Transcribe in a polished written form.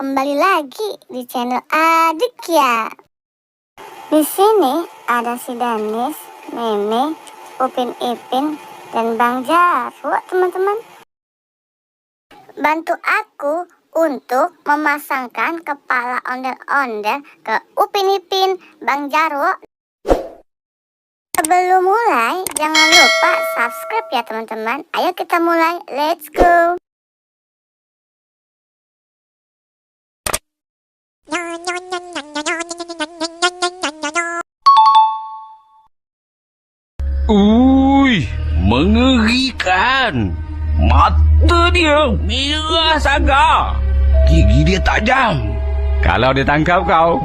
kembali lagi di channel Adik ya. Di sini ada si Danis, Meme, Upin Ipin, dan Bang Jarwo, teman-teman. Bantu aku untuk memasangkan kepala ondel-ondel ke Upin Ipin, Bang Jarwo. Sebelum mulai, jangan lupa subscribe ya teman-teman. Ayo kita mulai, let's go. Mengerikan. Mata dia merah sangat. Gigi dia tajam. Kalau dia tangkap kau,